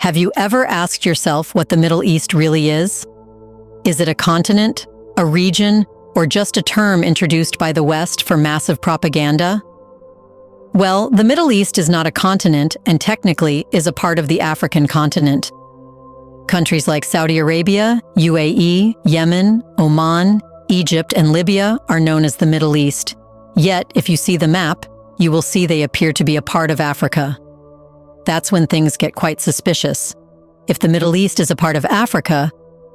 Have you ever asked yourself what the Middle East really is? Is it a continent, a region, or just a term introduced by the West for massive propaganda? Well, the Middle East is not a continent and technically is a part of the African continent. Countries like Saudi Arabia, UAE, Yemen, Oman, Egypt, and Libya are known as the Middle East. Yet, if you see the map, you will see they appear to be a part of Africa. That's when things get quite suspicious. If the Middle East is a part of Africa,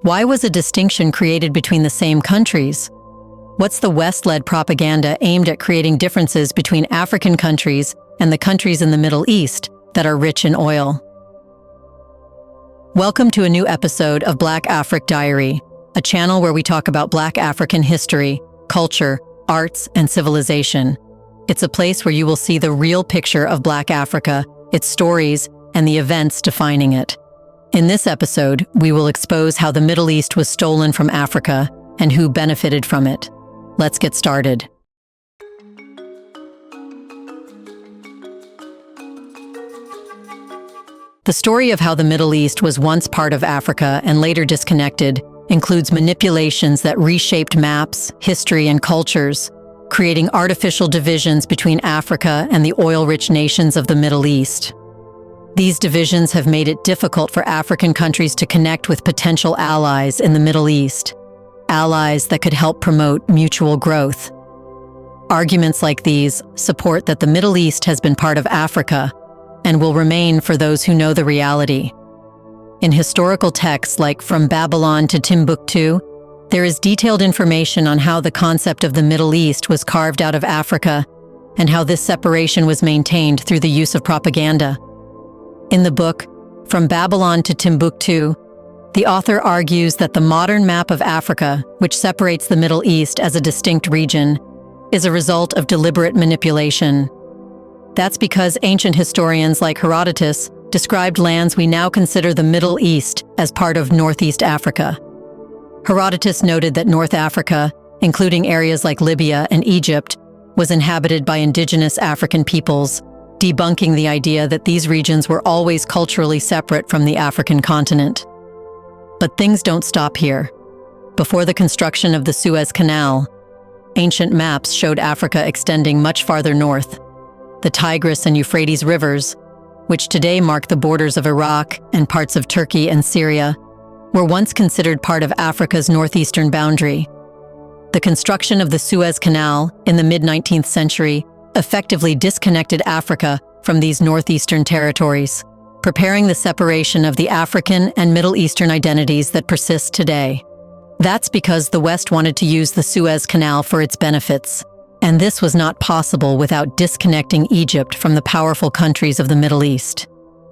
why was a distinction created between the same countries? What's the West-led propaganda aimed at creating differences between African countries and the countries in the Middle East that are rich in oil? Welcome to a new episode of Black Afric Diary, a channel where we talk about Black African history, culture, arts, and civilization. It's a place where you will see the real picture of Black Africa, its stories, and the events defining it. In this episode, we will expose how the Middle East was stolen from Africa and who benefited from it. Let's get started. The story of how the Middle East was once part of Africa and later disconnected includes manipulations that reshaped maps, history, and cultures, creating artificial divisions between Africa and the oil-rich nations of the Middle East. These divisions have made it difficult for African countries to connect with potential allies in the Middle East, allies that could help promote mutual growth. Arguments like these support that the Middle East has been part of Africa and will remain for those who know the reality. In historical texts like From Babylon to Timbuktu, there is detailed information on how the concept of the Middle East was carved out of Africa and how this separation was maintained through the use of propaganda. In the book, From Babylon to Timbuktu, the author argues that the modern map of Africa, which separates the Middle East as a distinct region, is a result of deliberate manipulation. That's because ancient historians like Herodotus described lands we now consider the Middle East as part of Northeast Africa. Herodotus noted that North Africa, including areas like Libya and Egypt, was inhabited by indigenous African peoples, debunking the idea that these regions were always culturally separate from the African continent. But things don't stop here. Before the construction of the Suez Canal, ancient maps showed Africa extending much farther north. The Tigris and Euphrates rivers, which today mark the borders of Iraq and parts of Turkey and Syria, were once considered part of Africa's northeastern boundary. The construction of the Suez Canal in the mid-19th century effectively disconnected Africa from these northeastern territories, preparing the separation of the African and Middle Eastern identities that persist today. That's because the West wanted to use the Suez Canal for its benefits, and this was not possible without disconnecting Egypt from the powerful countries of the Middle East.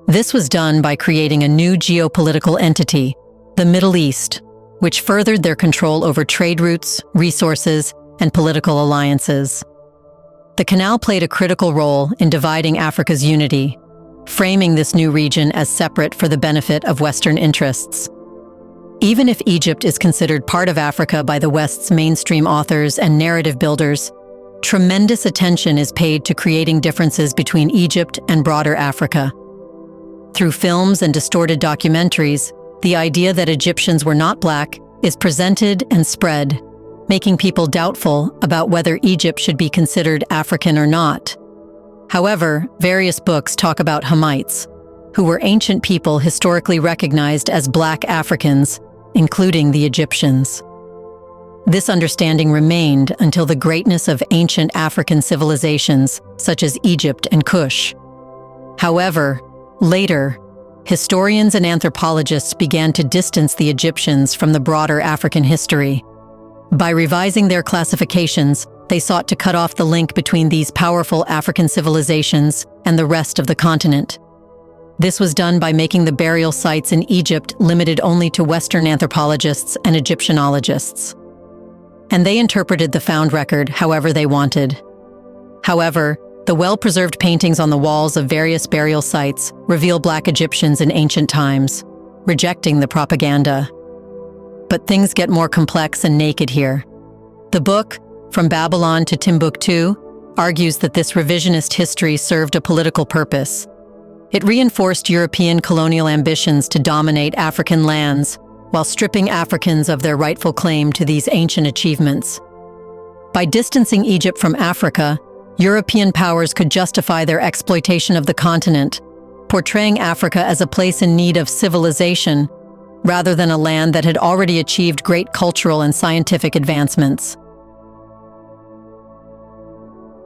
This was done by creating a new geopolitical entity, the Middle East, which furthered their control over trade routes, resources, and political alliances. The canal played a critical role in dividing Africa's unity, framing this new region as separate for the benefit of Western interests. Even if Egypt is considered part of Africa by the West's mainstream authors and narrative builders, tremendous attention is paid to creating differences between Egypt and broader Africa. Through films and distorted documentaries, the idea that Egyptians were not Black is presented and spread, making people doubtful about whether Egypt should be considered African or not. However, various books talk about Hamites, who were ancient people historically recognized as Black Africans, including the Egyptians. This understanding remained until the greatness of ancient African civilizations, such as Egypt and Kush. However, later, historians and anthropologists began to distance the Egyptians from the broader African history. By revising their classifications, they sought to cut off the link between these powerful African civilizations and the rest of the continent. This was done by making the burial sites in Egypt limited only to Western anthropologists and Egyptianologists. And they interpreted the found record however they wanted. However, the well-preserved paintings on the walls of various burial sites reveal Black Egyptians in ancient times, rejecting the propaganda. But things get more complex and naked here. The book, From Babylon to Timbuktu, argues that this revisionist history served a political purpose. It reinforced European colonial ambitions to dominate African lands, while stripping Africans of their rightful claim to these ancient achievements. By distancing Egypt from Africa, European powers could justify their exploitation of the continent, portraying Africa as a place in need of civilization, rather than a land that had already achieved great cultural and scientific advancements.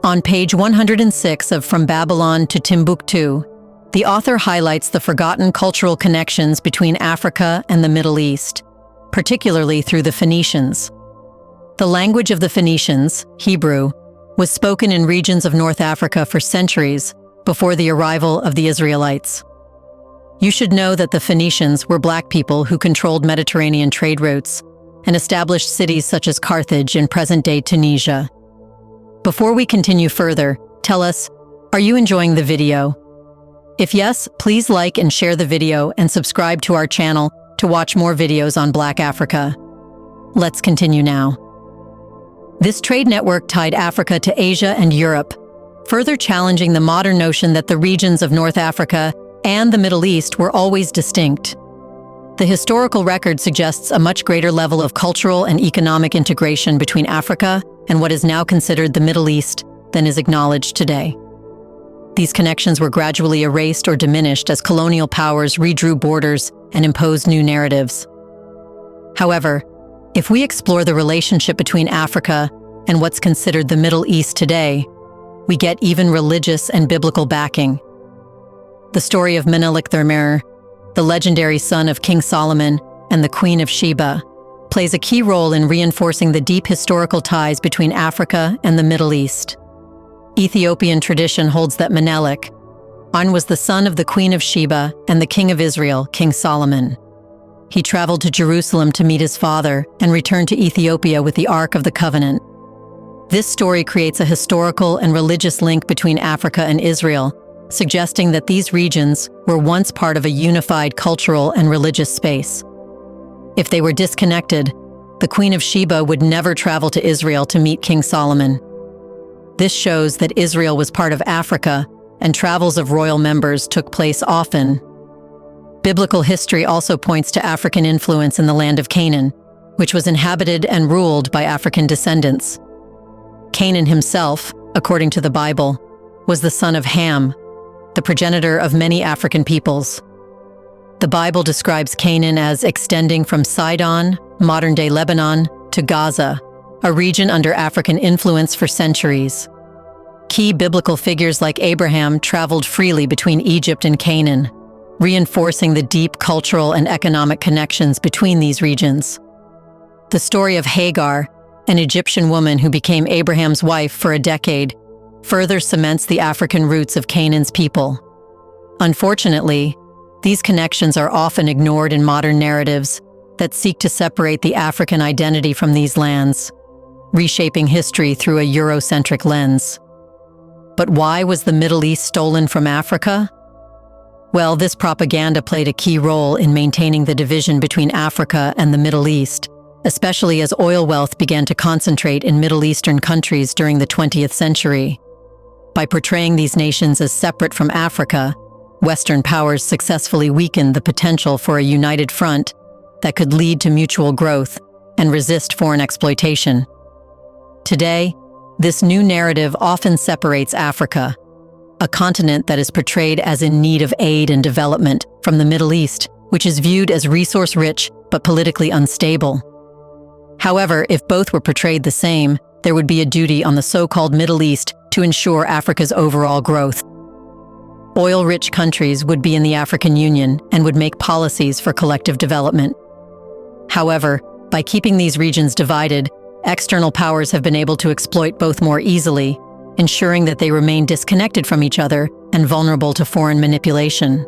On page 106 of From Babylon to Timbuktu, the author highlights the forgotten cultural connections between Africa and the Middle East, particularly through the Phoenicians. The language of the Phoenicians, Hebrew, was spoken in regions of North Africa for centuries before the arrival of the Israelites. You should know that the Phoenicians were black people who controlled Mediterranean trade routes and established cities such as Carthage in present-day Tunisia. Before we continue further, tell us, are you enjoying the video? If yes, please like and share the video and subscribe to our channel to watch more videos on Black Africa. Let's continue now. This trade network tied Africa to Asia and Europe, further challenging the modern notion that the regions of North Africa and the Middle East were always distinct. The historical record suggests a much greater level of cultural and economic integration between Africa and what is now considered the Middle East than is acknowledged today. These connections were gradually erased or diminished as colonial powers redrew borders and imposed new narratives. However, if we explore the relationship between Africa and what's considered the Middle East today, we get even religious and biblical backing. The story of Menelik III, the legendary son of King Solomon and the Queen of Sheba, plays a key role in reinforcing the deep historical ties between Africa and the Middle East. Ethiopian tradition holds that Menelik I was the son of the Queen of Sheba and the King of Israel, King Solomon. He traveled to Jerusalem to meet his father and returned to Ethiopia with the Ark of the Covenant. This story creates a historical and religious link between Africa and Israel, suggesting that these regions were once part of a unified cultural and religious space. If they were disconnected, the Queen of Sheba would never travel to Israel to meet King Solomon. This shows that Israel was part of Africa, and travels of royal members took place often. Biblical history also points to African influence in the land of Canaan, which was inhabited and ruled by African descendants. Canaan himself, according to the Bible, was the son of Ham, the progenitor of many African peoples. The Bible describes Canaan as extending from Sidon, modern-day Lebanon, to Gaza, a region under African influence for centuries. Key biblical figures like Abraham traveled freely between Egypt and Canaan, reinforcing the deep cultural and economic connections between these regions. The story of Hagar, an Egyptian woman who became Abraham's wife for a decade, further cements the African roots of Canaan's people. Unfortunately, these connections are often ignored in modern narratives that seek to separate the African identity from these lands, reshaping history through a Eurocentric lens. But why was the Middle East stolen from Africa? Well, this propaganda played a key role in maintaining the division between Africa and the Middle East, especially as oil wealth began to concentrate in Middle Eastern countries during the 20th century. By portraying these nations as separate from Africa, Western powers successfully weakened the potential for a united front that could lead to mutual growth and resist foreign exploitation. Today, this new narrative often separates Africa, a continent that is portrayed as in need of aid and development, from the Middle East, which is viewed as resource-rich but politically unstable. However, if both were portrayed the same, there would be a duty on the so-called Middle East to ensure Africa's overall growth. Oil-rich countries would be in the African Union and would make policies for collective development. However, by keeping these regions divided, external powers have been able to exploit both more easily, ensuring that they remain disconnected from each other and vulnerable to foreign manipulation.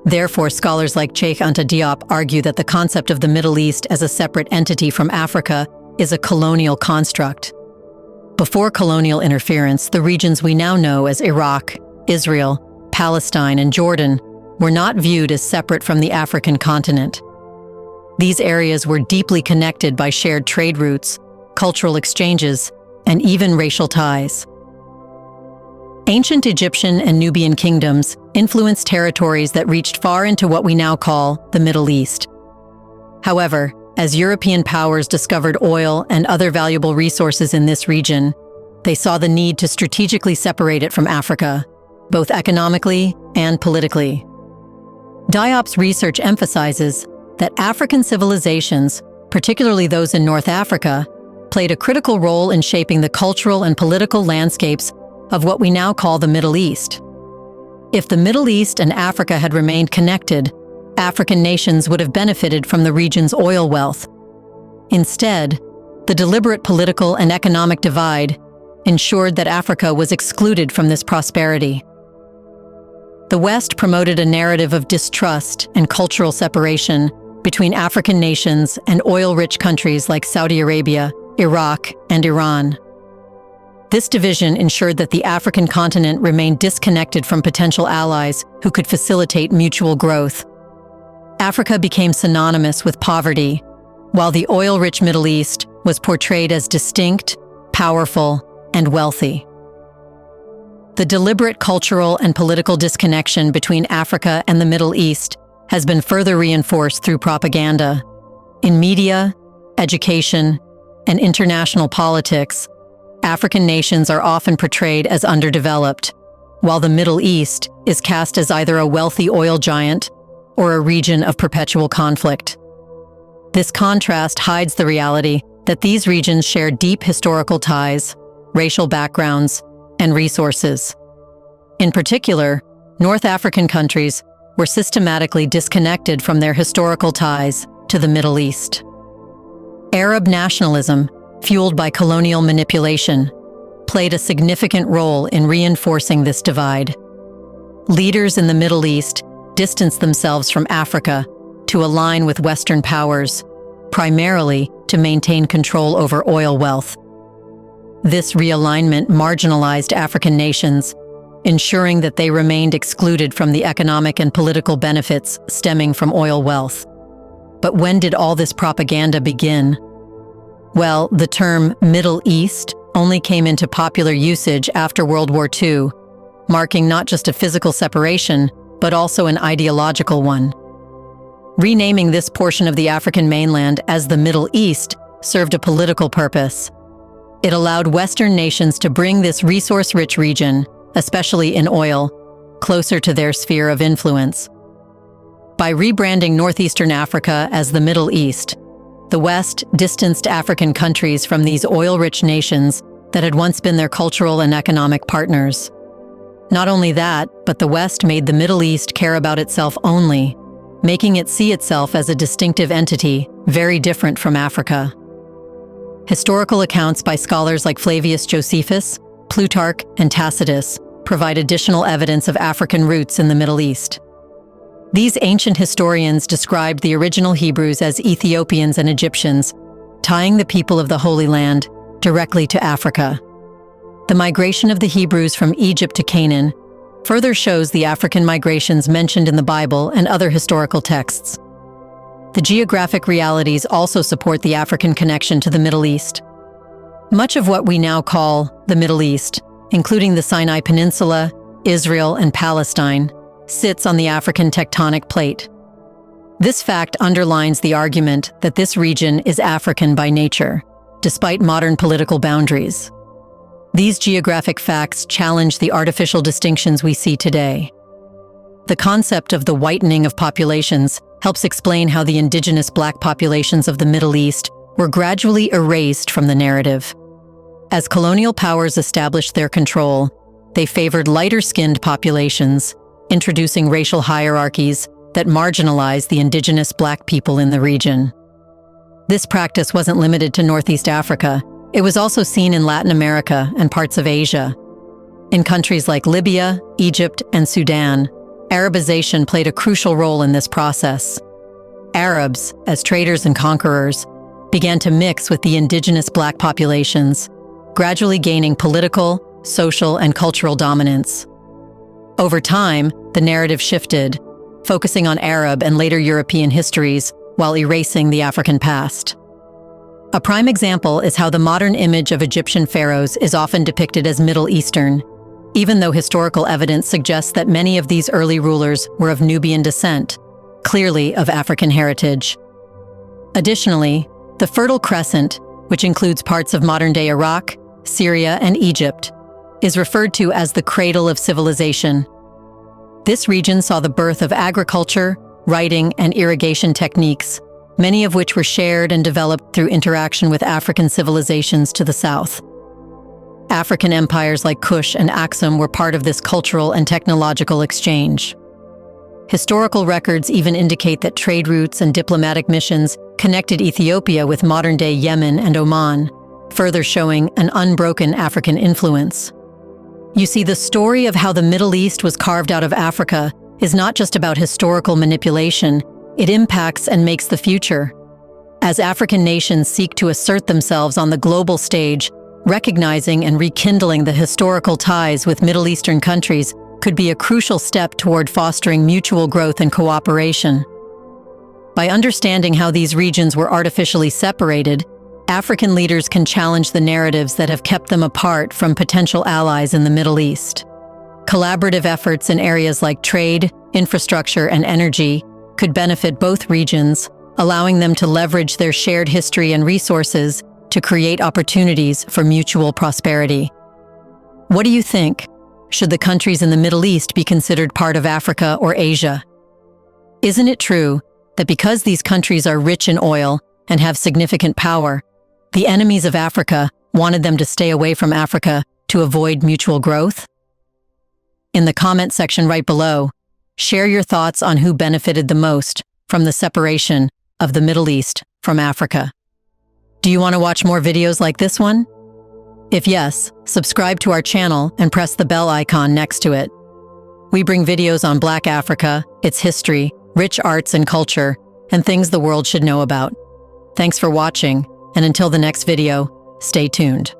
Therefore, scholars like Cheikh Anta Diop argue that the concept of the Middle East as a separate entity from Africa is a colonial construct. Before colonial interference, the regions we now know as Iraq, Israel, Palestine, and Jordan were not viewed as separate from the African continent. These areas were deeply connected by shared trade routes, cultural exchanges, and even racial ties. Ancient Egyptian and Nubian kingdoms influenced territories that reached far into what we now call the Middle East. However, as European powers discovered oil and other valuable resources in this region, they saw the need to strategically separate it from Africa, both economically and politically. Diop's research emphasizes that African civilizations, particularly those in North Africa, played a critical role in shaping the cultural and political landscapes of what we now call the Middle East. If the Middle East and Africa had remained connected, African nations would have benefited from the region's oil wealth. Instead, the deliberate political and economic divide ensured that Africa was excluded from this prosperity. The West promoted a narrative of distrust and cultural separation between African nations and oil-rich countries like Saudi Arabia, Iraq, and Iran. This division ensured that the African continent remained disconnected from potential allies who could facilitate mutual growth. Africa became synonymous with poverty, while the oil-rich Middle East was portrayed as distinct, powerful, and wealthy. The deliberate cultural and political disconnection between Africa and the Middle East has been further reinforced through propaganda. In media, education, and international politics, African nations are often portrayed as underdeveloped, while the Middle East is cast as either a wealthy oil giant or a region of perpetual conflict. This contrast hides the reality that these regions share deep historical ties, racial backgrounds, and resources. In particular, North African countries were systematically disconnected from their historical ties to the Middle East. Arab nationalism, fueled by colonial manipulation, played a significant role in reinforcing this divide. Leaders in the Middle East distanced themselves from Africa to align with Western powers, primarily to maintain control over oil wealth. This realignment marginalized African nations, ensuring that they remained excluded from the economic and political benefits stemming from oil wealth. But when did all this propaganda begin? Well, the term Middle East only came into popular usage after World War II, marking not just a physical separation, but also an ideological one. Renaming this portion of the African mainland as the Middle East served a political purpose. It allowed Western nations to bring this resource-rich region, especially in oil, closer to their sphere of influence. By rebranding Northeastern Africa as the Middle East, the West distanced African countries from these oil-rich nations that had once been their cultural and economic partners. Not only that, but the West made the Middle East care about itself only, making it see itself as a distinctive entity, very different from Africa. Historical accounts by scholars like Flavius Josephus, Plutarch, and Tacitus provide additional evidence of African roots in the Middle East. These ancient historians described the original Hebrews as Ethiopians and Egyptians, tying the people of the Holy Land directly to Africa. The migration of the Hebrews from Egypt to Canaan further shows the African migrations mentioned in the Bible and other historical texts. The geographic realities also support the African connection to the Middle East. Much of what we now call the Middle East, including the Sinai Peninsula, Israel, and Palestine, sits on the African tectonic plate. This fact underlines the argument that this region is African by nature, despite modern political boundaries. These geographic facts challenge the artificial distinctions we see today. The concept of the whitening of populations helps explain how the indigenous Black populations of the Middle East were gradually erased from the narrative. As colonial powers established their control, they favored lighter-skinned populations, introducing racial hierarchies that marginalized the indigenous Black people in the region. This practice wasn't limited to Northeast Africa. It was also seen in Latin America and parts of Asia. In countries like Libya, Egypt, and Sudan, Arabization played a crucial role in this process. Arabs, as traders and conquerors, began to mix with the indigenous Black populations, gradually gaining political, social, and cultural dominance. Over time, the narrative shifted, focusing on Arab and later European histories while erasing the African past. A prime example is how the modern image of Egyptian pharaohs is often depicted as Middle Eastern, even though historical evidence suggests that many of these early rulers were of Nubian descent, clearly of African heritage. Additionally, the Fertile Crescent, which includes parts of modern-day Iraq, Syria, and Egypt, is referred to as the cradle of civilization. This region saw the birth of agriculture, writing, and irrigation techniques, many of which were shared and developed through interaction with African civilizations to the south. African empires like Kush and Aksum were part of this cultural and technological exchange. Historical records even indicate that trade routes and diplomatic missions connected Ethiopia with modern-day Yemen and Oman, further showing an unbroken African influence. You see, the story of how the Middle East was carved out of Africa is not just about historical manipulation, it impacts and makes the future. As African nations seek to assert themselves on the global stage, recognizing and rekindling the historical ties with Middle Eastern countries could be a crucial step toward fostering mutual growth and cooperation. By understanding how these regions were artificially separated, African leaders can challenge the narratives that have kept them apart from potential allies in the Middle East. Collaborative efforts in areas like trade, infrastructure, and energy could benefit both regions, allowing them to leverage their shared history and resources to create opportunities for mutual prosperity. What do you think? Should the countries in the Middle East be considered part of Africa or Asia? Isn't it true that because these countries are rich in oil and have significant power, the enemies of Africa wanted them to stay away from Africa to avoid mutual growth? In the comment section right below, share your thoughts on who benefited the most from the separation of the Middle East from Africa. Do you want to watch more videos like this one? If yes, subscribe to our channel and press the bell icon next to it. We bring videos on Black Africa, its history, rich arts and culture, and things the world should know about. Thanks for watching, and until the next video, stay tuned.